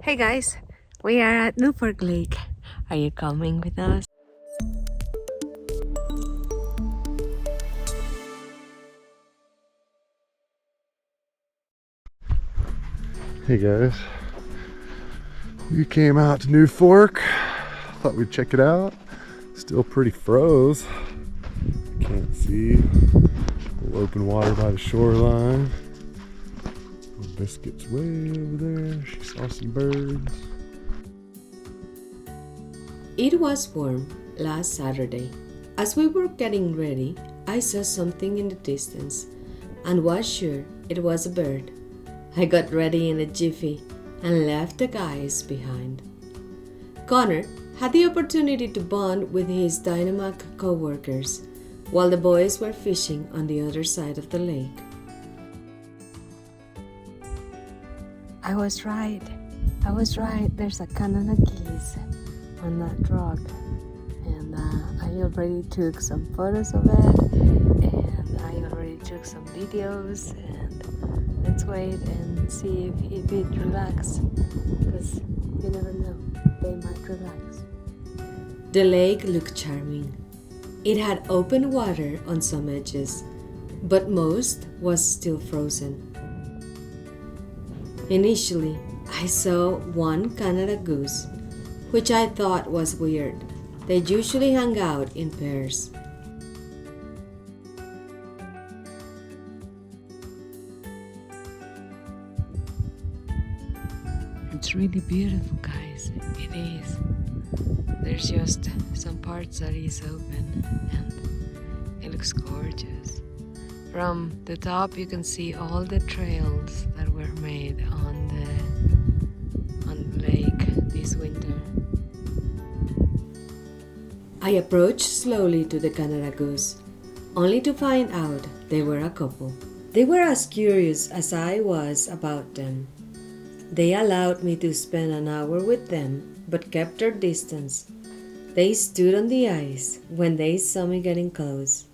Hey guys, we are at Newport Lake. Are you coming with us? Hey guys, we came out to New Fork. Thought we'd check it out. Still pretty froze. Can't see. A little open water by the shoreline. Biscuit's way over there. She saw some birds. It was warm last Saturday. As we were getting ready, I saw something in the distance and was sure it was a bird. I got ready in a jiffy and left the guys behind. Connor had the opportunity to bond with his dynamic co-workers while the boys were fishing on the other side of the lake. I was right. There's a Canada Goose on that rock. And I already took some photos of it. And I already took some videos. And let's wait and see if it relaxes. Because you never know, they might relax. The lake looked charming. It had open water on some edges, but most was still frozen. Initially, I saw one Canada Goose, which I thought was weird. They usually hang out in pairs. It's really beautiful, guys. It is. There's just some parts that is open and it looks gorgeous. From the top you can see all the trails that were made on the lake this winter. I approached slowly to the Canada Goose, only to find out they were a couple. They were as curious as I was about them. They allowed me to spend an hour with them, but kept their distance. They stood on the ice when they saw me getting close,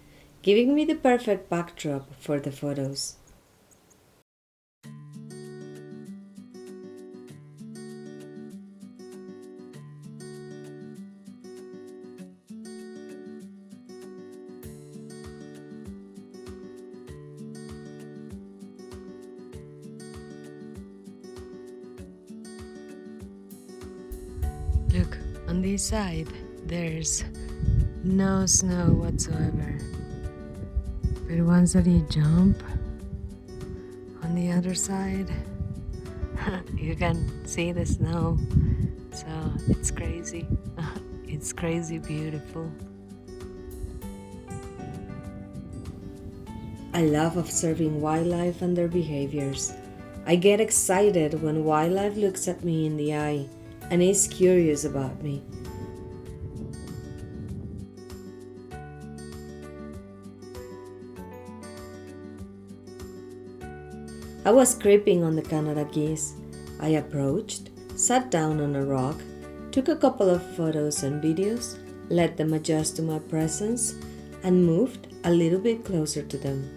giving me the perfect backdrop for the photos. Look, on this side, there's no snow whatsoever. But once that you jump on the other side, you can see the snow. So it's crazy. It's crazy beautiful. I love observing wildlife and their behaviors. I get excited when wildlife looks at me in the eye and is curious about me. I was creeping on the Canada Geese. I approached, sat down on a rock, took a couple of photos and videos, let them adjust to my presence, and moved a little bit closer to them.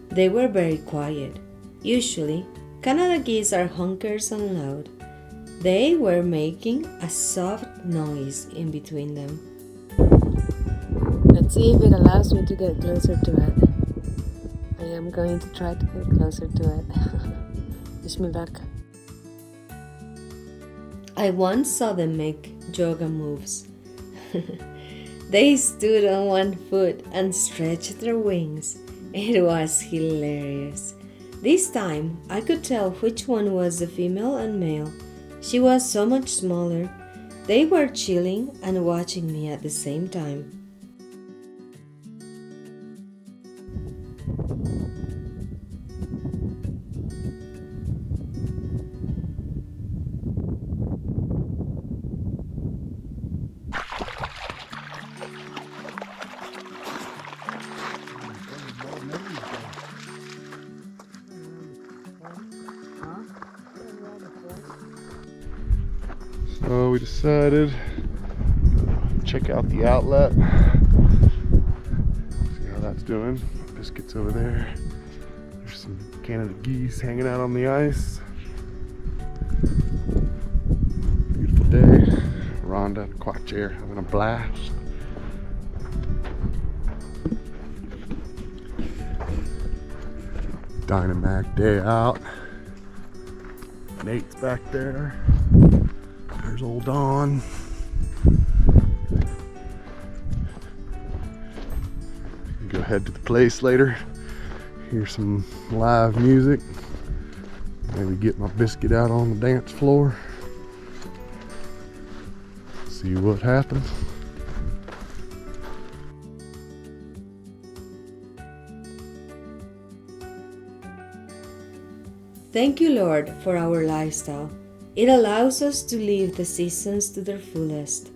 They were very quiet. Usually, Canada Geese are honkers and loud. They were making a soft noise in between them. Let's see if it allows me to get closer to it. I am going to try to get closer to it. Wish me luck. I once saw them make yoga moves. They stood on one foot and stretched their wings. It was hilarious. This time, I could tell which one was the female and male. She was so much smaller. They were chilling and watching me at the same time. So we decided to check out the outlet. See how that's doing. Biscuit's lakes over there. There's some Canada geese hanging out on the ice. Beautiful day. Rhonda and Quacher having a blast. Dynamac day out. Nate's back there. There's old Dawn. Go head to the place later. Hear some live music. Maybe get my biscuit out on the dance floor. See what happens. Thank you, Lord, for our lifestyle. It allows us to live the seasons to their fullest.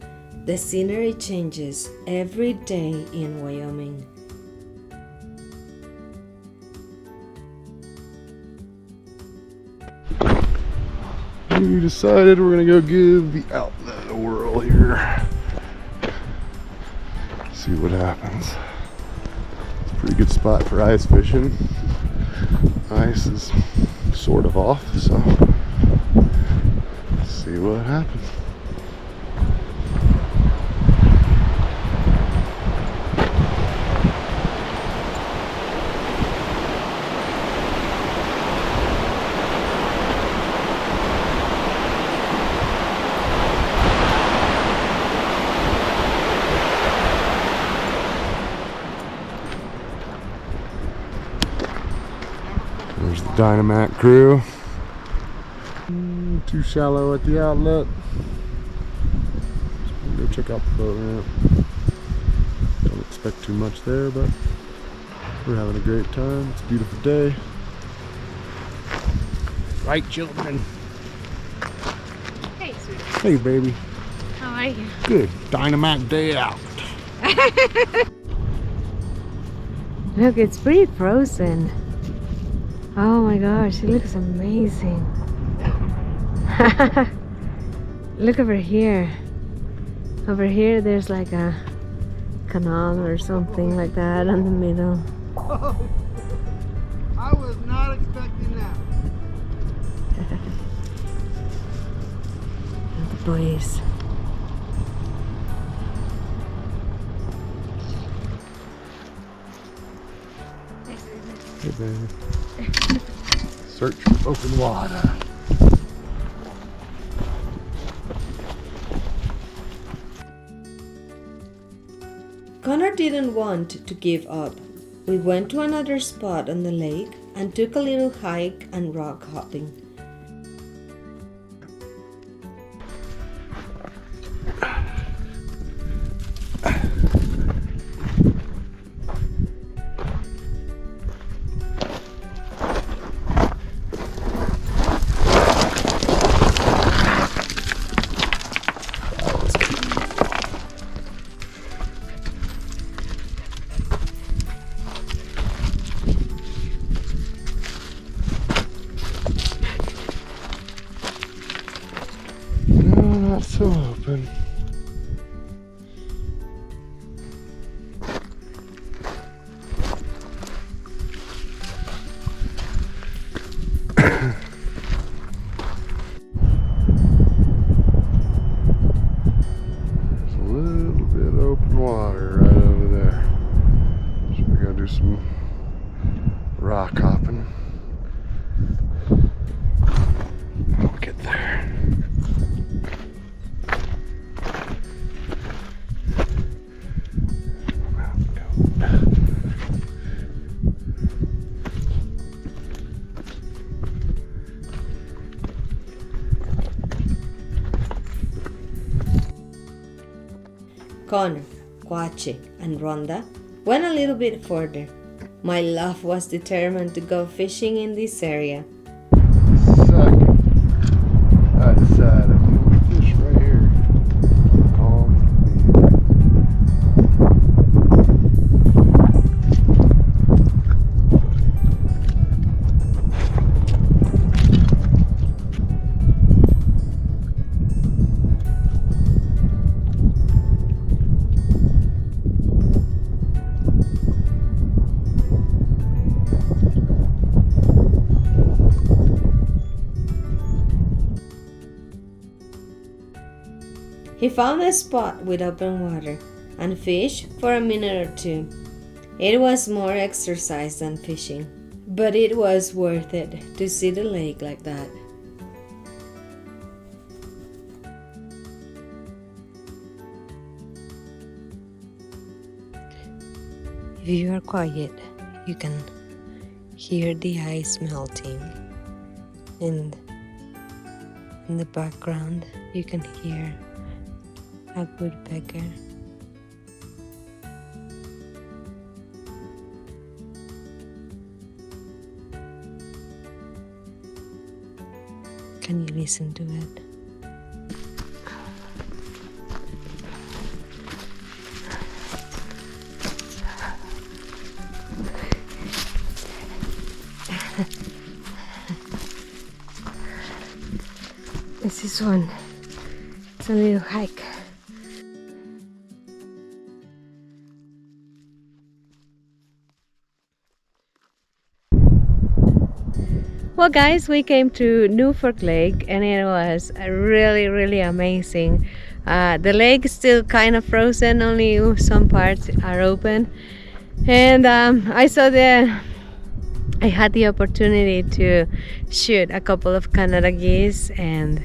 The scenery changes every day in Wyoming. We decided we're gonna go give the outlet a whirl here. See what happens. It's a pretty good spot for ice fishing. Ice is sort of off, so see what happens. There's the Dynamac crew. Too shallow at the outlet. Go check out the boat ramp. Don't expect too much there, but we're having a great time. It's a beautiful day. Right, children? Hey, sweetie. Hey, baby. How are you? Good. Dynamac day out. Look, it's pretty frozen. Oh my gosh, it looks amazing. Look over here. Over here there's like a canal or something like that in the middle. Oh, I was not expecting that. The boys. Hey, baby. Search for open water. Connor didn't want to give up. We went to another spot on the lake and took a little hike and rock hopping. Not so open. There's a little bit of open water right over there. So we're gonna do some rock hopping. We'll get there. Connor, Quache, and Rhonda went a little bit further. My love was determined to go fishing in this area. Second, I decided I'm gonna fish right here. Calm He found a spot with open water and fished for a minute or two. It was more exercise than fishing, but it was worth it to see the lake like that. If you are quiet, you can hear the ice melting, and in the background you can hear a woodpecker. Can you listen to it? This is one. It's a little hike. Well guys, we came to New Fork Lake and it was really amazing. The lake is still kind of frozen, only some parts are open. And I had the opportunity to shoot a couple of Canada geese, and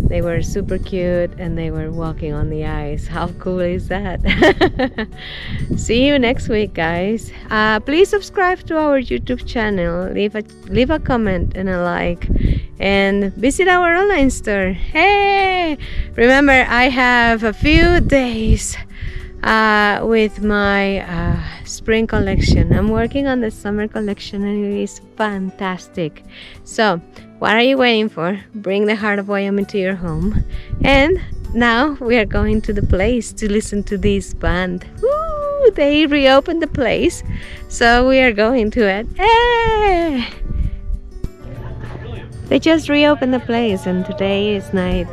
they were super cute and they were walking on the ice. How cool is that? See you next week, guys. Please subscribe to our YouTube channel, leave a comment and a like, and visit our online store. Hey, remember I have a few days with my spring collection. I'm working on the summer collection and it is fantastic. So what are you waiting for? Bring the heart of Wyoming to your home. And now we are going to the place to listen to this band. Woo! They reopened the place, so we are going to it. Hey! They just reopened the place and today is night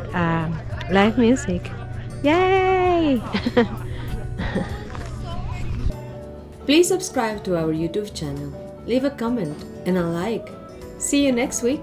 live music. Yay! Please subscribe to our YouTube channel, leave a comment and a like. See you next week.